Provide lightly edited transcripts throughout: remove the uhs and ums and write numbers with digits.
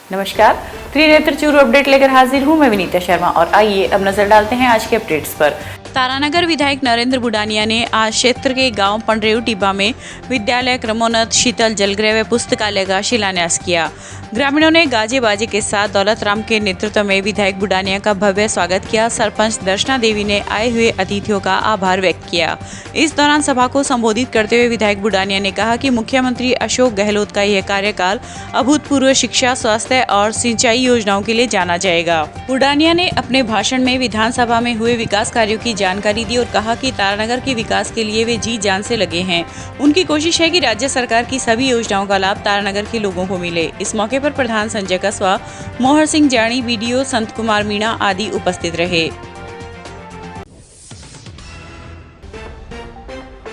नमस्कार, त्रिनेत्र चूरू अपडेट लेकर हाजिर हूं मैं विनीता शर्मा और आइए अब नजर डालते हैं आज के अपडेट्स पर। तारानगर विधायक नरेंद्र बुडानिया ने आज क्षेत्र के गांव पंडरेऊ टिब्बा में विद्यालय क्रमोन्नत शीतल जलगृह व पुस्तकालय का शिलान्यास किया। ग्रामीणों ने गाजे बाजे के साथ दौलत राम के नेतृत्व में विधायक बुडानिया का भव्य स्वागत किया। सरपंच दर्शना देवी ने आए हुए अतिथियों का आभार व्यक्त किया। इस दौरान सभा को संबोधित करते हुए विधायक बुडानिया ने कहा कि मुख्यमंत्री अशोक गहलोत का यह कार्यकाल अभूतपूर्व शिक्षा, स्वास्थ्य और सिंचाई योजनाओं के लिए जाना जाएगा। बुडानिया ने अपने भाषण में विधानसभा में हुए विकास कार्यों की जानकारी दी और कहा कि तारानगर के विकास के लिए वे जी जान से लगे हैं। उनकी कोशिश है कि राज्य सरकार की सभी योजनाओं का लाभ तारानगर के लोगों को मिले। इस मौके पर प्रधान संजय कस्वा, मोहर सिंह जानी, बीडीओ संत कुमार मीणा आदि उपस्थित रहे।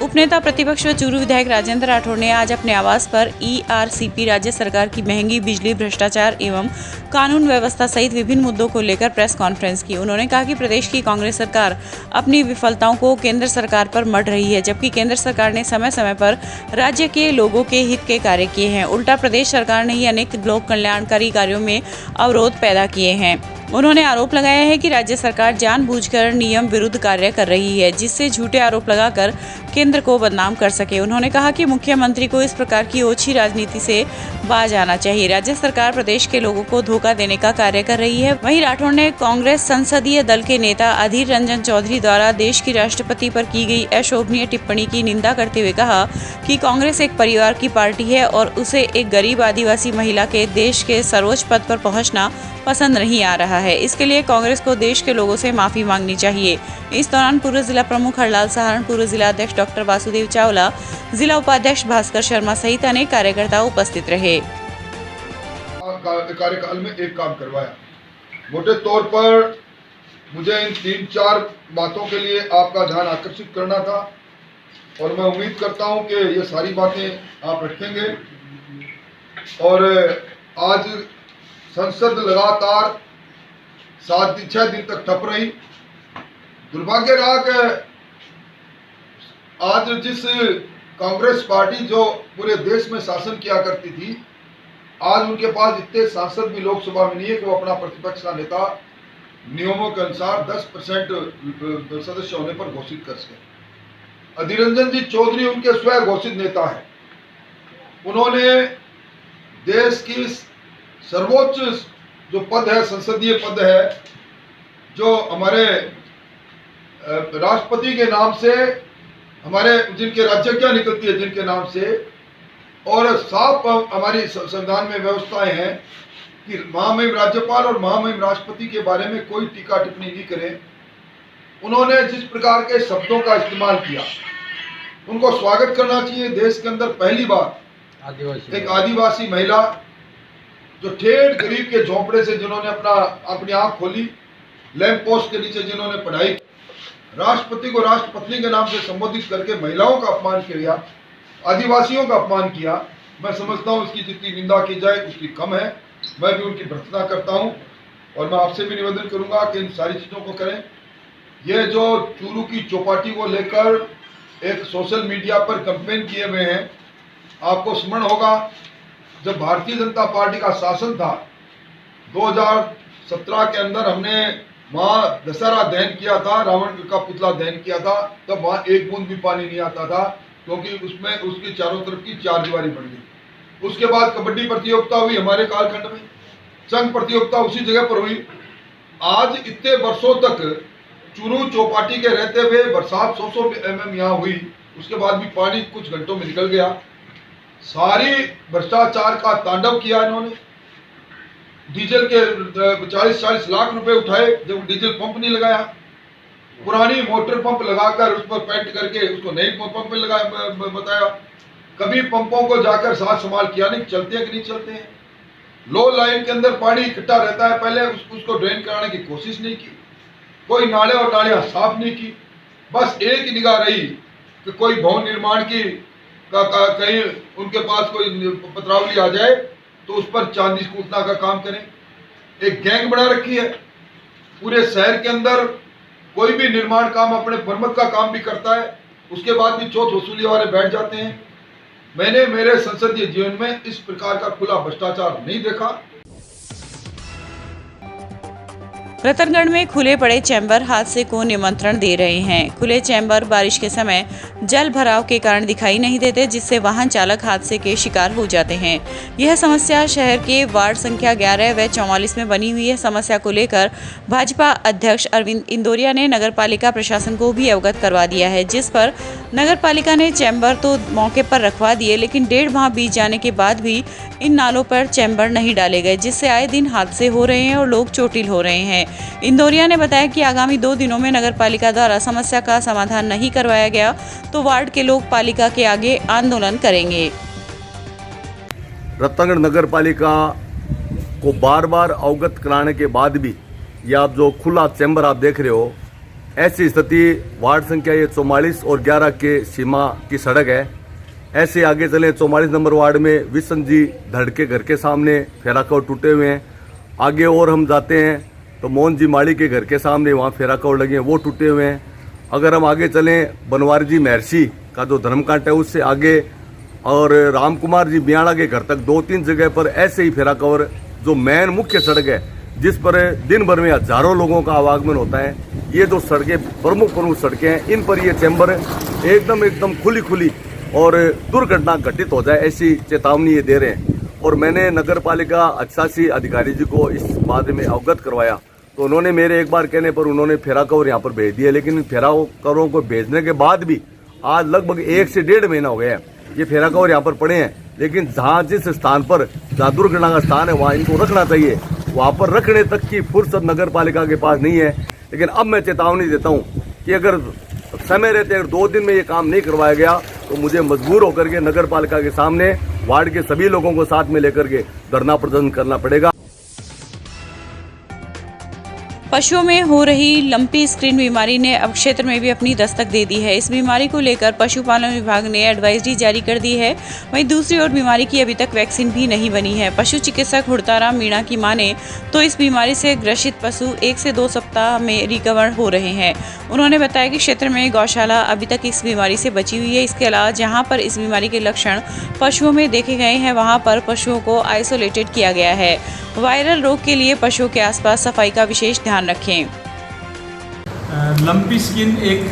उपनेता प्रतिपक्ष व चूरू विधायक राजेंद्र राठौड़ ने आज अपने आवास पर ईआरसीपी, राज्य सरकार की महंगी बिजली, भ्रष्टाचार एवं कानून व्यवस्था सहित विभिन्न मुद्दों को लेकर प्रेस कॉन्फ्रेंस की। उन्होंने कहा कि प्रदेश की कांग्रेस सरकार अपनी विफलताओं को केंद्र सरकार पर मढ़ रही है, जबकि केंद्र सरकार ने समय समय पर राज्य के लोगों के हित के कार्य किए हैं। उल्टा प्रदेश सरकार ने ही अनेक लोक कल्याणकारी कार्यों में अवरोध पैदा किए हैं। उन्होंने आरोप लगाया है कि राज्य सरकार जानबूझकर नियम विरुद्ध कार्य कर रही है, जिससे झूठे आरोप लगाकर केंद्र को बदनाम कर सके। उन्होंने कहा कि मुख्यमंत्री को इस प्रकार की ओछी राजनीति से बाज आना चाहिए। राज्य सरकार प्रदेश के लोगों को धोखा देने का कार्य कर रही है। वहीं राठौड़ ने कांग्रेस संसदीय दल के नेता अधीर रंजन चौधरी द्वारा देश की राष्ट्रपति पर की गई अशोभनीय टिप्पणी की निंदा करते हुए कहा कि कांग्रेस एक परिवार की पार्टी है और उसे एक गरीब आदिवासी महिला के देश के सर्वोच्च पद पर पहुंचना पसंद नहीं आ रहा है। इसके लिए कांग्रेस को देश के लोगों से माफी मांगनी चाहिए। इस दौरान पूर्व जिला प्रमुख हरलाल सहारण, पूर्व जिला अध्यक्ष डॉक्टर वासुदेव चावला, जिला उपाध्यक्ष भास्कर शर्मा सहित अनेक कार्यकर्ता उपस्थित रहे। कार्यकाल में एक काम करवाया। मोटे तौर पर मुझे इन 3-4 बातों के लिए आपका ध्यान आकर्षित करना था और मैं उम्मीद करता हूं कि ये सारी बातें आप रखेंगे। और आज संसद लगातार 6 दिन तक ठप रही। दुर्भाग्य रहा कि आज जिस कांग्रेस पार्टी जो पूरे देश में शासन किया करती थी, आज उनके पास इतने सांसद भी लोकसभा में नहीं है कि वो अपना प्रतिपक्ष का नेता नियमों के अनुसार 10% सदस्य होने पर घोषित कर सके। अधीर रंजन जी चौधरी उनके स्वयं घोषित नेता है। उन्होंने देश की सर्वोच्च जो पद है, संसदीय पद है, जो हमारे राष्ट्रपति के नाम से, हमारे जिनके राज्यज्ञा निकलती है जिनके नाम से, और साफ हमारी संविधान में व्यवस्थाएं हैं कि महामहिम राज्यपाल और महामहिम राष्ट्रपति के बारे में कोई टीका टिप्पणी नहीं करे। उन्होंने जिस प्रकार के शब्दों का इस्तेमाल किया, उनको स्वागत करना चाहिए। देश के अंदर पहली बार एक आदिवासी महिला जो ठेठ गरीब के झोंपड़े से जिन्होंने अपनी आंख खोली, लैंप पोस्ट के नीचे जिन्होंने पढ़ाई, राष्ट्रपति को राष्ट्रपत्नी के नाम से संबोधित करके महिलाओं का अपमान किया, आदिवासियों का अपमान किया, मैं समझता हूं इसकी जितनी निंदा की जाए उसकी कम है। मैं भी उनकी भर्त्सना करता हूं और मैं आपसे भी निवेदन करूंगा कि इन सारी चीज़ों को करें। ये जो चूरू की चौपाटी को लेकर एक सोशल मीडिया पर कैंपेन किए हुए हैं, आपको स्मरण होगा जब भारतीय जनता पार्टी का शासन था 2017 के अंदर, हमने वहाँ दशहरा दहन किया था, रावण का पुतला दहन किया था, तब वहाँ एक बूंद भी पानी नहीं आता था क्योंकि उसमें उसकी चारों तरफ की 4 दीवारी बन गई। उसके बाद कबड्डी प्रतियोगिता हुई हमारे कालखंड में, संघ प्रतियोगिता उसी जगह पर हुई। आज इतने वर्षों तक चूरू चौपाटी के रहते हुए बरसात 100 mm यहाँ हुई, उसके बाद भी पानी कुछ घंटों में निकल गया। सारी भ्रष्टाचार का तांडव किया इन्होंने। डीजल के 40-40 लाख रुपए उठाए जब डीजल पंप नहीं लगाया। पुरानी मोटर पंप लगाकर उस पर पेंट करके उसको नई पंप में लगाया बताया। कभी पंपों को जाकर साथ संभाल किया नहीं, चलते हैं कि नहीं चलते हैं। लो लाइन के अंदर पानी इकट्ठा रहता है, पहले उसको ड्रेन कराने की कोशिश नहीं की। कोई नाले और नालियां साफ नहीं की। बस एक ही निगाह रही कि कोई भवन निर्माण की कहीं उनके पास कोई पत्रावली आ जाए तो उस पर चांदी कूटना का काम करें। एक गैंग बना रखी है पूरे शहर के अंदर। कोई भी निर्माण काम, अपने मरम्मत का काम भी करता है, उसके बाद भी चौथ वसूली वाले बैठ जाते हैं। मैंने मेरे संसदीय जीवन में इस प्रकार का खुला भ्रष्टाचार नहीं देखा। रतनगढ़ में खुले पड़े चैम्बर हादसे को निमंत्रण दे रहे हैं। खुले चैम्बर बारिश के समय जल भराव के कारण दिखाई नहीं देते, जिससे वाहन चालक हादसे के शिकार हो जाते हैं। यह समस्या शहर के वार्ड संख्या 11 व 44 में बनी हुई है। समस्या को लेकर भाजपा अध्यक्ष अरविंद इंदौरिया ने नगरपालिका प्रशासन को भी अवगत करवा दिया है, जिस पर नगरपालिका ने चैम्बर तो मौके पर रखवा दिए, लेकिन 1.5 माह बीत जाने के बाद भी इन नालों पर चैम्बर नहीं डाले गए, जिससे आए दिन हादसे हो रहे हैं और लोग चोटिल हो रहे हैं। इंदौरिया ने बताया कि आगामी 2 दिनों में नगरपालिका द्वारा समस्या का समाधान नहीं करवाया गया तो वार्ड के लोग पालिका के आगे आंदोलन करेंगे। रतनगढ़ नगरपालिका को बार बार अवगत कराने के बाद भी ये आप जो खुला चैम्बर आप देख रहे हो, ऐसी स्थिति वार्ड संख्या ये 44 और 11 के सीमा की सड़क है। ऐसे आगे चले 44 नंबर वार्ड में विशन जी धड़ के घर के सामने फेराकौर टूटे हुए हैं। आगे और हम जाते हैं तो मोहन जी माड़ी के घर के सामने वहाँ फेराकौर लगे हैं, वो टूटे हुए हैं। अगर हम आगे चलें बनवारी जी महर्षि का जो धर्मकांड है उससे आगे और राम कुमार जी बियाड़ा के घर तक 2-3 जगह पर ऐसे ही फेराकौर जो मेन मुख्य सड़क है जिस पर दिन भर में हजारों लोगों का आवागमन होता है, ये जो सड़कें प्रमुख सड़कें हैं, इन पर ये चैम्बर एकदम खुली और दुर्घटना घटित हो जाए ऐसी चेतावनी ये दे रहे हैं। और मैंने नगर पालिका अच्छासी अधिकारी जी को इस बात में अवगत करवाया तो उन्होंने मेरे एक बार कहने पर उन्होंने फेराकवर यहाँ पर भेज दिया, लेकिन फेराकवरों को भेजने के बाद भी आज लगभग 1 से 1.5 महीना हो गया है ये फेराकवर यहाँ पर पड़े हैं। लेकिन जहाँ जिस स्थान पर जहाँ दुर्घटना का स्थान है वहाँ इनको रखना चाहिए, वहाँ पर रखने तक की फुर्सत नगर पालिका के पास नहीं है। लेकिन अब मैं चेतावनी देता हूँ कि अगर समय रहते अगर 2 दिन में ये काम नहीं करवाया गया तो मुझे मजबूर होकर के नगर पालिका के सामने वार्ड के सभी लोगों को साथ में लेकर के धरना प्रदर्शन करना पड़ेगा। पशुओं में हो रही लंपी स्किन बीमारी ने अब क्षेत्र में भी अपनी दस्तक दे दी है। इस बीमारी को लेकर पशुपालन विभाग ने एडवाइजरी जारी कर दी है। वहीं दूसरी ओर बीमारी की अभी तक वैक्सीन भी नहीं बनी है। पशु चिकित्सक हुड़ताराम मीणा की माने तो इस बीमारी से ग्रसित पशु 1 से 2 सप्ताह में रिकवर हो रहे हैं। उन्होंने बताया कि क्षेत्र में गौशाला अभी तक इस बीमारी से बची हुई है। इसके अलावा जहाँ पर इस बीमारी के लक्षण पशुओं में देखे गए हैं वहाँ पर पशुओं को आइसोलेटेड किया गया है। वायरल रोग के लिए पशुओं के आसपास सफाई का विशेष ध्यान रखें। लंपी स्किन एक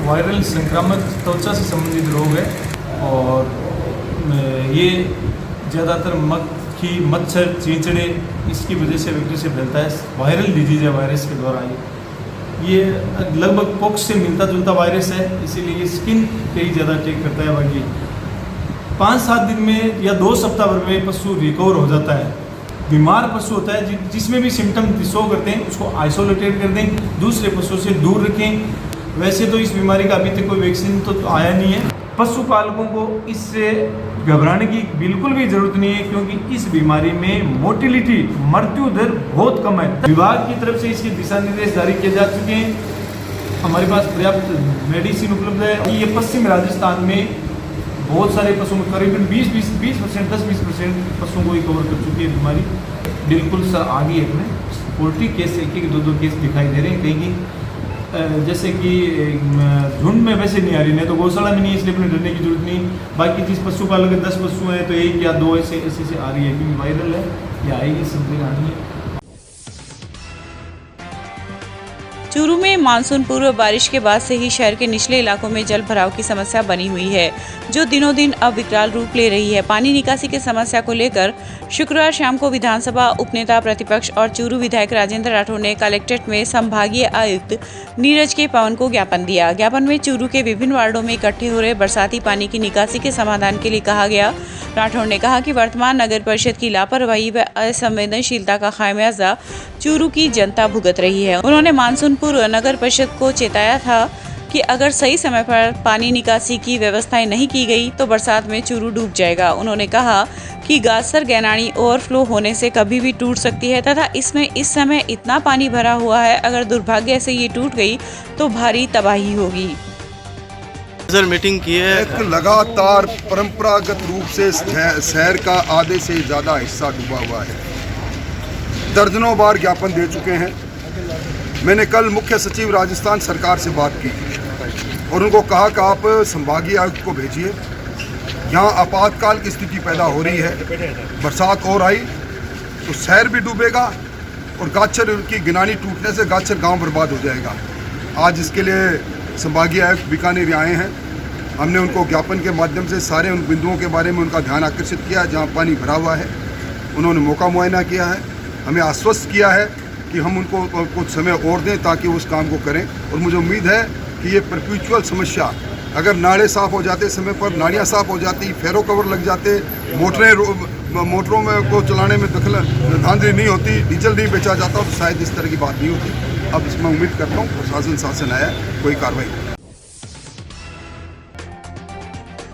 वायरल संक्रामक त्वचा से संबंधित रोग है और ये ज़्यादातर मक्खी, मच्छर, चींचड़े इसकी वजह से व्यक्ति से फैलता है। वायरल डिजीज है वायरस के द्वारा। ये लगभग पॉक्स से मिलता जुलता वायरस है, इसीलिए ये स्किन पे ही ज़्यादा अटैक करता है। बाकी 5-7 दिन में या 2 सप्ताह भर में पशु रिकवर हो जाता है। बीमार पशु होता है जिसमें भी सिम्टम शो करते हैं उसको आइसोलेटेड कर दें, दूसरे पशुओं से दूर रखें। वैसे तो इस बीमारी का अभी तक कोई वैक्सीन तो आया नहीं है। पशुपालकों को इससे घबराने की बिल्कुल भी जरूरत नहीं है, क्योंकि इस बीमारी में मोर्टिलिटी, मृत्यु दर बहुत कम है। विभाग की तरफ से इसके दिशा निर्देश जारी किए जा चुके हैं। हमारे पास पर्याप्त मेडिसिन उपलब्ध है। ये पश्चिम राजस्थान में बहुत सारे पशुओं में करीबन 10-20% पशुओं को रिकवर कर चुकी है बीमारी। बिल्कुल सर आगे है अपने पोल्ट्री केस 1-2 केस दिखाई दे रहे हैं कहीं जैसे कि झुंड में वैसे नहीं आ रही, नहीं तो गौशाला में नहीं, इसलिए अपने डरने की जरूरत नहीं। बाकी जिस पशुपालक के 10 पशु हैं तो 1 या 2 ऐसे आ रही है, क्योंकि वायरल है या आएगी सब जगह आनी है। चूरू में मानसून पूर्व बारिश के बाद से ही शहर के निचले इलाकों में जल भराव की समस्या बनी हुई है, जो दिनों दिन अब विकराल रूप ले रही है। पानी निकासी की समस्या को लेकर शुक्रवार शाम को विधानसभा उपनेता प्रतिपक्ष और चूरू विधायक राजेंद्र राठौर ने कलेक्ट्रेट में संभागीय आयुक्त नीरज के पवन को ज्ञापन दिया। ज्ञापन में चूरू के विभिन्न वार्डों में इकट्ठे हो रहे बरसाती पानी की निकासी के समाधान के लिए कहा गया। राठौर ने कहा कि वर्तमान नगर परिषद की लापरवाही व असंवेदनशीलता का खामियाजा चूरू की जनता भुगत रही है। उन्होंने मानसून पूर्व नगर परिषद को चेताया था कि अगर सही समय पर पानी निकासी की व्यवस्थाएं नहीं की गई तो बरसात में चूरू डूब जाएगा। उन्होंने कहा कि गासर गैनाणी ओवरफ्लो होने से कभी भी टूट सकती है तथा इसमें इस समय इतना पानी भरा हुआ है, अगर दुर्भाग्य से ये टूट गई तो भारी तबाही होगी। सर मीटिंग की है। एक लगातार परंपरागत रूप से शहर का आधे से ज़्यादा हिस्सा डूबा हुआ है। दर्जनों बार ज्ञापन दे चुके हैं। मैंने कल मुख्य सचिव राजस्थान सरकार से बात की और उनको कहा कि आप संभागीय आयुक्त को भेजिए। यहाँ आपातकाल की स्थिति पैदा हो रही है, बरसात और आई तो शहर भी डूबेगा और गाछर की गिनानी टूटने से गाछर गांव बर्बाद हो जाएगा। आज इसके लिए संभागीय आयुक्त बीकानेर आए हैं। हमने उनको ज्ञापन के माध्यम से सारे उन बिंदुओं के बारे में उनका ध्यान आकर्षित किया जहां पानी भरा हुआ है। उन्होंने मौका मुआयना किया है, हमें आश्वस्त किया है कि हम उनको कुछ समय और दें ताकि उस काम को करें। और मुझे उम्मीद है कि ये परपेचुअल समस्या, अगर नाले साफ़ हो जाते, समय पर नालियाँ साफ़ हो जाती, फेरो कवर लग जाते, मोटरों में को चलाने में धांधली नहीं होती, डीजल नहीं बेचा जाता, तो शायद इस तरह की बात नहीं होती। अब इसमें उम्मीद करता हूँ प्रशासन शासन आया, कोई कार्रवाई।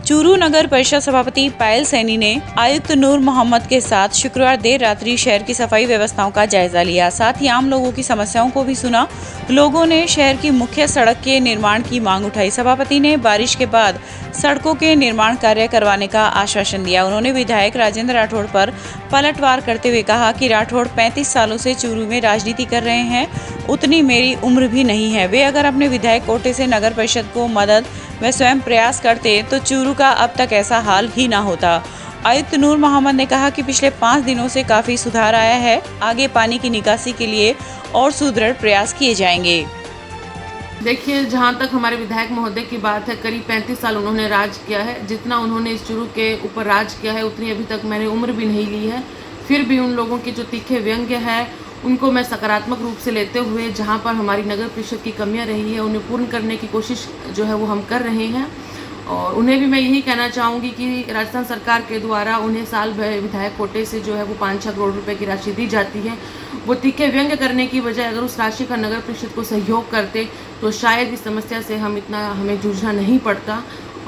चूरू नगर परिषद सभापति पायल सैनी ने आयुक्त नूर मोहम्मद के साथ शुक्रवार देर रात्रि शहर की सफाई व्यवस्थाओं का जायजा लिया। साथ ही आम लोगों की समस्याओं को भी सुना। लोगों ने शहर की मुख्य सड़क के निर्माण की मांग उठाई। सभापति ने बारिश के बाद सड़कों के निर्माण कार्य करवाने का आश्वासन दिया। उन्होंने विधायक राजेंद्र राठौड़ पर पलटवार करते हुए कहा कि राठौड़ 35 सालों से चूरू में राजनीति कर रहे हैं, उतनी मेरी उम्र भी नहीं है। वे अगर अपने विधायक कोटे से नगर परिषद को मदद व स्वयं प्रयास करते तो चूरू का अब तक ऐसा हाल ही ना होता। आयुक्त नूर मोहम्मद ने कहा कि पिछले 5 दिनों से काफी सुधार आया है। आगे पानी की निकासी के लिए और सुदृढ़ प्रयास किए जाएंगे। देखिए, जहाँ तक हमारे विधायक महोदय की बात है, करीब 35 साल उन्होंने राज किया है। जितना उन्होंने इस चूरू के ऊपर राज किया है उतनी अभी तक मैंने उम्र भी नहीं ली है। फिर भी उन लोगों के जो तीखे व्यंग्य है उनको मैं सकारात्मक रूप से लेते हुए जहाँ पर हमारी नगर परिषद की कमियाँ रही है उन्हें पूर्ण करने की कोशिश जो है वो हम कर रहे हैं। और उन्हें भी मैं यही कहना चाहूँगी कि राजस्थान सरकार के द्वारा उन्हें साल भर विधायक कोटे से जो है वो 5-6 करोड़ रुपए की राशि दी जाती है। वो तीखे व्यंग्य करने की बजाय अगर उस राशि का नगर परिषद को सहयोग करते तो शायद इस समस्या से हमें जूझना नहीं पड़ता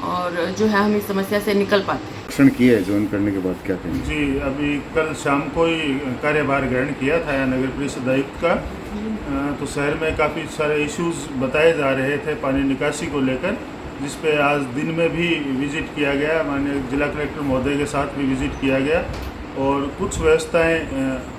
और जो है हम इस समस्या से निकल पाते। किया है ज्वाइन करने के बाद क्या कहेंगे? जी, अभी कल शाम को ही कार्यभार ग्रहण किया था नगर परिषद आयुक्त का। तो शहर में काफ़ी सारे इश्यूज बताए जा रहे थे पानी निकासी को लेकर, जिस पे आज दिन में भी विजिट किया गया। माननीय जिला कलेक्टर महोदय के साथ भी विजिट किया गया और कुछ व्यवस्थाएं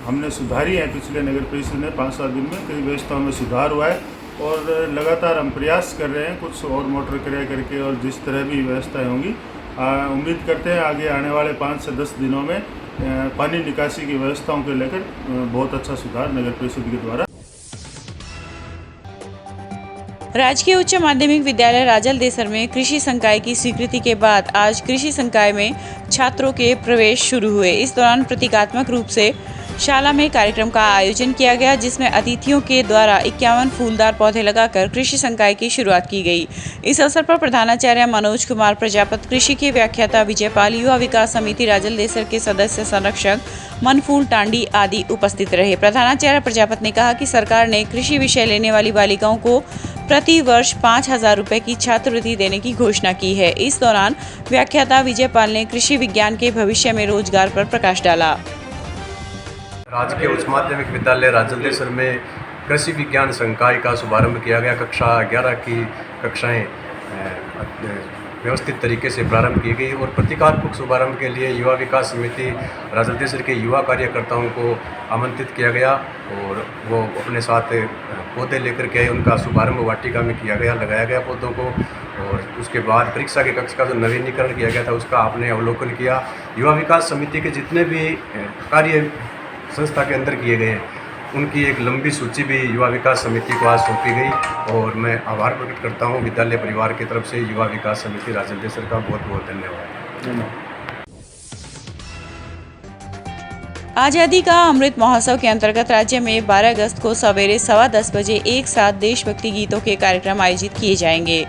हमने सुधारी हैं। पिछले नगर परिषद ने 5-7 दिन में कई व्यवस्थाओं में सुधार हुआ है और लगातार हम प्रयास कर रहे हैं कुछ और मोटर क्रिया करके, और जिस तरह भी व्यवस्थाएं होंगी उम्मीद करते हैं आगे आने वाले 5 से 10 दिनों में पानी निकासी की व्यवस्थाओं को लेकर बहुत अच्छा सुधार नगर परिषद के द्वारा। राजकीय उच्च माध्यमिक विद्यालय राजल देसर में कृषि संकाय की स्वीकृति के बाद आज कृषि संकाय में छात्रों के प्रवेश शुरू हुए। इस दौरान प्रतीकात्मक रूप से शाला में कार्यक्रम का आयोजन किया गया, जिसमें अतिथियों के द्वारा 51 फूलदार पौधे लगाकर कृषि संकाय की शुरुआत की गई। इस अवसर पर प्रधानाचार्य मनोज कुमार प्रजापत, कृषि के व्याख्याता विजयपाल, युवा विकास समिति राजल देसर के सदस्य संरक्षक मनफूल टांडी आदि उपस्थित रहे। प्रधानाचार्य प्रजापत ने कहा कि सरकार ने कृषि विषय लेने वाली बालिकाओं को प्रति वर्ष 5,000 रुपए की छात्रवृत्ति देने की घोषणा की है। इस दौरान व्याख्याता विजयपाल ने कृषि विज्ञान के भविष्य में रोजगार पर प्रकाश डाला। राजकीय उच्च माध्यमिक विद्यालय राजल देसर में कृषि विज्ञान संकाय का शुभारंभ किया गया। कक्षा 11 की कक्षाएं व्यवस्थित तरीके से प्रारंभ की गई और प्रतीकात्मक शुभारंभ के लिए युवा विकास समिति राजल देसर के युवा कार्यकर्ताओं को आमंत्रित किया गया और वो अपने साथ पौधे लेकर के उनका शुभारंभ वाटिका में किया गया, लगाया गया पौधों को। और उसके बाद परीक्षा के कक्ष का जो नवीनीकरण किया गया था उसका आपने अवलोकन किया। युवा विकास समिति के जितने भी कार्य संस्था के अंदर किए गए उनकी एक लंबी सूची भी युवा विकास समिति को आज सौंपी गई और मैं आभार प्रकट करता हूं विद्यालय परिवार की तरफ से युवा विकास समिति राजल देसर का बहुत बहुत धन्यवाद। आज़ादी का अमृत महोत्सव के अंतर्गत राज्य में 12 अगस्त को सवेरे 10:15 बजे एक साथ देशभक्ति गीतों के कार्यक्रम आयोजित किए जाएंगे।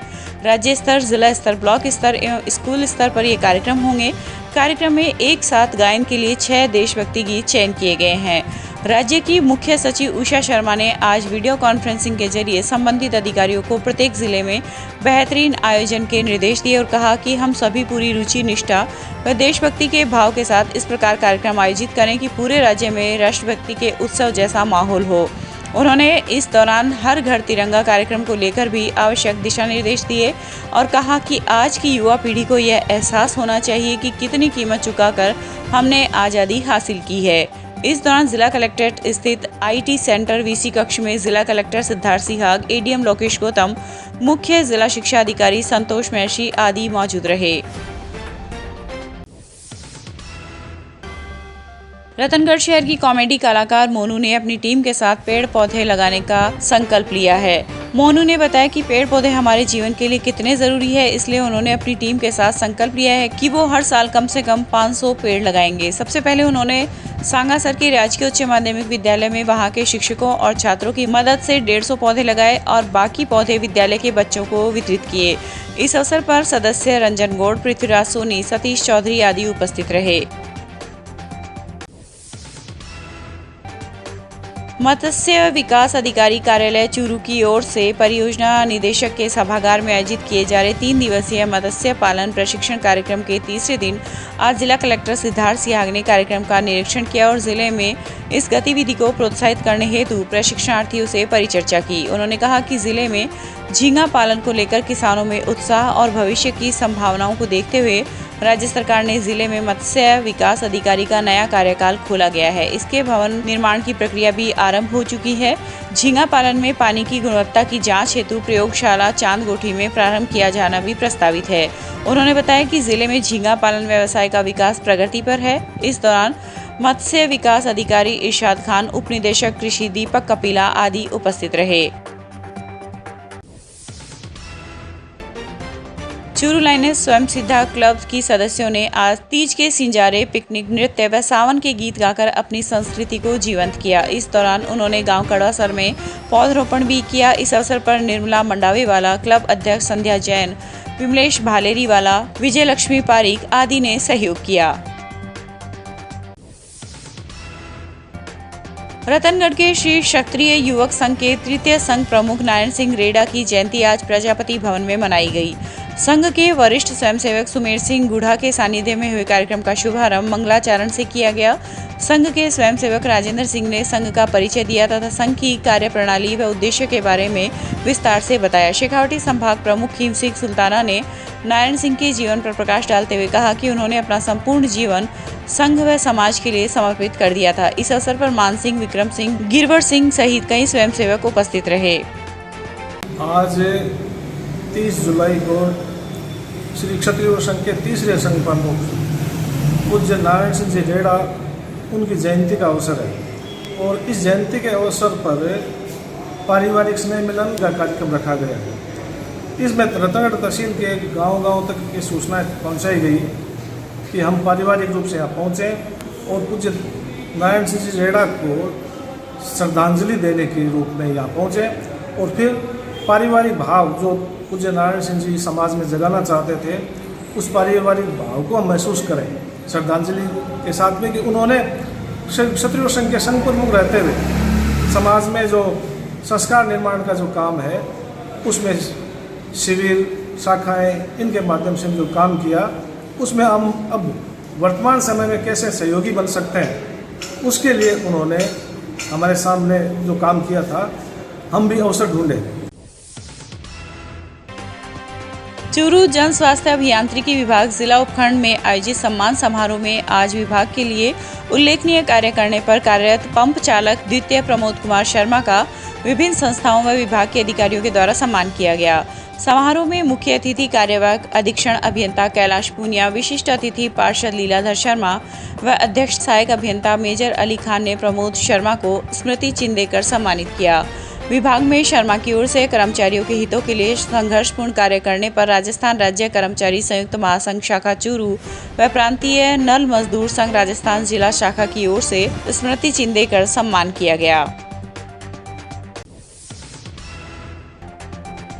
राज्य स्तर, जिला स्तर, ब्लॉक स्तर एवं स्कूल स्तर पर ये कार्यक्रम होंगे। कार्यक्रम में एक साथ गायन के लिए 6 देशभक्ति गीत चयन किए गए हैं। राज्य की मुख्य सचिव उषा शर्मा ने आज वीडियो कॉन्फ्रेंसिंग के जरिए संबंधित अधिकारियों को प्रत्येक जिले में बेहतरीन आयोजन के निर्देश दिए और कहा कि हम सभी पूरी रुचि, निष्ठा व देशभक्ति के भाव के साथ इस प्रकार कार्यक्रम आयोजित करें कि पूरे राज्य में राष्ट्रभक्ति के उत्सव जैसा माहौल हो। उन्होंने इस दौरान हर घर तिरंगा कार्यक्रम को लेकर भी आवश्यक दिशा निर्देश दिए और कहा कि आज की युवा पीढ़ी को यह एहसास होना चाहिए कि कितनी कीमत चुकाकर हमने आज़ादी हासिल की है। इस दौरान जिला कलेक्ट्रेट स्थित IT सेंटर VC कक्ष में जिला कलेक्टर सिद्धार्थ सिहाग, ADM लोकेश गौतम, मुख्य जिला शिक्षा अधिकारी संतोष महर्षि आदि मौजूद रहे। रतनगढ़ शहर की कॉमेडी कलाकार मोनू ने अपनी टीम के साथ पेड़ पौधे लगाने का संकल्प लिया है। मोनू ने बताया कि पेड़ पौधे हमारे जीवन के लिए कितने जरूरी है, इसलिए उन्होंने अपनी टीम के साथ संकल्प लिया है कि वो हर साल कम से कम 500 पेड़ लगाएंगे। सबसे पहले उन्होंने सांगासर के राजकीय उच्च माध्यमिक विद्यालय में वहां के शिक्षकों और छात्रों की मदद से 150 पौधे लगाए और बाकी पौधे विद्यालय के बच्चों को वितरित किए। इस अवसर पर सदस्य रंजन गौड़, पृथ्वीराज सोनी, सतीश चौधरी आदि उपस्थित रहे। मत्स्य विकास अधिकारी कार्यालय चूरू की ओर से परियोजना निदेशक के सभागार में आयोजित किए जा रहे 3 दिवसीय मत्स्य पालन प्रशिक्षण कार्यक्रम के तीसरे दिन आज जिला कलेक्टर सिद्धार्थ सिहाग ने कार्यक्रम का निरीक्षण किया और जिले में इस गतिविधि को प्रोत्साहित करने हेतु प्रशिक्षणार्थियों से परिचर्चा की। उन्होंने कहा कि जिले में झींगा पालन को लेकर किसानों में उत्साह और भविष्य की संभावनाओं को देखते हुए राज्य सरकार ने जिले में मत्स्य विकास अधिकारी का नया कार्यकाल खोला गया है। इसके भवन निर्माण की प्रक्रिया भी आरंभ हो चुकी है। झींगा पालन में पानी की गुणवत्ता की जांच हेतु प्रयोगशाला चांदगोठी में प्रारंभ किया जाना भी प्रस्तावित है। उन्होंने बताया कि जिले में झींगा पालन व्यवसाय का विकास प्रगति पर है। इस दौरान मत्स्य विकास अधिकारी इरशाद खान, उप निदेशक कृषि दीपक कपिला आदि उपस्थित रहे। चूरू लाइनेस स्वयं सिद्धा क्लब की सदस्यों ने आज तीज के सिंजारे, पिकनिक नृत्य व सावन के गीत गाकर अपनी संस्कृति को जीवंत किया। इस दौरान उन्होंने गांव कड़वासर में पौधरोपण भी किया। इस अवसर पर निर्मला मंडावीवाला, क्लब अध्यक्ष संध्या जैन, विमलेश भालेरीवाला, विजय लक्ष्मी पारिक आदि ने सहयोग किया। रतनगढ़ के श्री क्षत्रिय युवक संघ के तृतीय संघ प्रमुख नारायण सिंह रेडा की जयंती आज प्रजापति भवन में मनाई गई। संघ के वरिष्ठ स्वयंसेवक सुमेर सिंह गुढ़ा के सानिध्य में हुए कार्यक्रम का शुभारंभ मंगलाचरण से किया गया। संघ के स्वयंसेवक राजेंद्र सिंह ने संघ का परिचय दिया तथा संघ की कार्यप्रणाली व उद्देश्य के बारे में विस्तार से बताया। शेखावटी संभाग प्रमुख खीम सिंह सुल्ताना ने नारायण सिंह के जीवन पर प्रकाश डालते हुए कहा कि उन्होंने अपना संपूर्ण जीवन संघ व समाज के लिए समर्पित कर दिया था। इस अवसर पर मान सिंह, विक्रम सिंह, गिरवर सिंह सहित कई स्वयंसेवक उपस्थित रहे। आज 30 जुलाई को श्री क्षत्रिय संघ के तीसरे संघ प्रमुख पूज्य नारायण सिंह जी रेडा उनकी जयंती का अवसर है और इस जयंती के अवसर पर पारिवारिक स्नेह मिलन का कार्यक्रम रखा गया है। इसमें रतनगढ़ तहसील के गांव-गांव तक की सूचना पहुंचाई गई कि हम पारिवारिक रूप से यहाँ पहुँचे और पूज्य नारायण सिंह जी रेडा को श्रद्धांजलि देने के रूप में यहाँ पहुँचे और फिर पारिवारिक भाव जो पूज्य नारायण सिंह जी समाज में जगाना चाहते थे उस पारिवारिक भाव को हम महसूस करें श्रद्धांजलि के साथ में कि उन्होंने क्षत्रिय संघ के संघ प्रमुख रहते हुए समाज में जो संस्कार निर्माण का जो काम है उसमें शिविर, शाखाएं, इनके माध्यम से जो काम किया उसमें हम अब वर्तमान समय में कैसे सहयोगी बन सकते हैं उसके लिए उन्होंने हमारे सामने जो काम किया था हम भी अवसर ढूंढे। चूरू जन स्वास्थ्य अभियांत्रिकी विभाग जिला उपखंड में आयोजित सम्मान समारोह में आज विभाग के लिए उल्लेखनीय कार्य करने पर कार्यरत पंप चालक द्वितीय प्रमोद कुमार शर्मा का विभिन्न संस्थाओं व विभाग के अधिकारियों के द्वारा सम्मान किया गया। समारोह में मुख्य अतिथि कार्यवाहक अधीक्षण अभियंता कैलाश पूनिया, विशिष्ट अतिथि पार्षद लीलाधर शर्मा व अध्यक्ष सहायक अभियंता मेजर अली खान ने प्रमोद शर्मा को स्मृति चिन्ह देकर सम्मानित किया। विभाग में शर्मा की ओर से कर्मचारियों के हितों के लिए संघर्षपूर्ण कार्य करने पर राजस्थान राज्य कर्मचारी संयुक्त महासंघ शाखा चूरू व प्रांतीय नल मजदूर संघ राजस्थान जिला शाखा की ओर से स्मृति चिन्ह देकर सम्मान किया गया।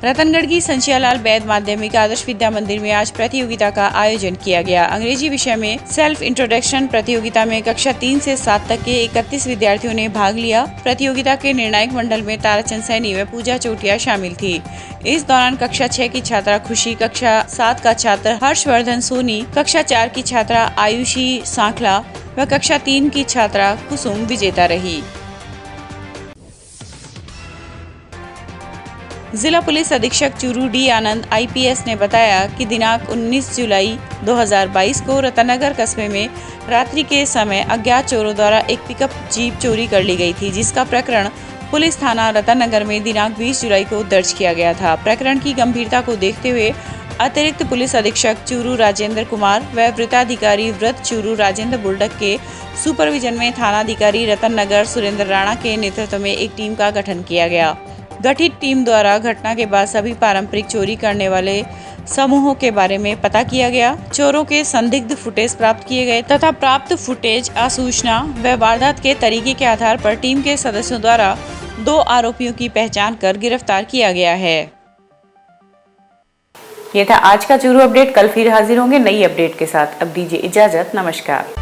रतनगढ़ की संचियालाल बैद माध्यमिक आदर्श विद्या मंदिर में आज प्रतियोगिता का आयोजन किया गया। अंग्रेजी विषय में सेल्फ इंट्रोडक्शन प्रतियोगिता में कक्षा 3 से 7 तक के 31 विद्यार्थियों ने भाग लिया। प्रतियोगिता के निर्णायक मंडल में ताराचंद सैनी व पूजा चोटिया शामिल थी। इस दौरान कक्षा 6 की छात्रा खुशी, कक्षा 7 का छात्र हर्षवर्धन सोनी, कक्षा 4 की छात्रा आयुषी सांखला व कक्षा 3 की छात्रा कुसुम विजेता रही। जिला पुलिस अधीक्षक चूरू डी आनंद IPS ने बताया कि दिनांक 19 जुलाई 2022 को रतनगर कस्बे में रात्रि के समय अज्ञात चोरों द्वारा एक पिकअप जीप चोरी कर ली गई थी, जिसका प्रकरण पुलिस थाना रतनगर में दिनांक 20 जुलाई को दर्ज किया गया था। प्रकरण की गंभीरता को देखते हुए अतिरिक्त पुलिस अधीक्षक चूरू राजेंद्र कुमार व वृत्ताधिकारी व्रत चूरू राजेंद्र बुल्डक के सुपरविजन में थानाधिकारी रतन नगर सुरेंद्र राणा के नेतृत्व में एक टीम का गठन किया गया। गठित टीम द्वारा घटना के बाद सभी पारंपरिक चोरी करने वाले समूहों के बारे में पता किया गया। चोरों के संदिग्ध फुटेज प्राप्त किए गए तथा प्राप्त फुटेज आसूचना व वारदात के तरीके के आधार पर टीम के सदस्यों द्वारा 2 आरोपियों की पहचान कर गिरफ्तार किया गया है। ये था आज का चूरू अपडेट। कल फिर हाजिर होंगे नई अपडेट के साथ। अब दीजिए इजाजत। नमस्कार।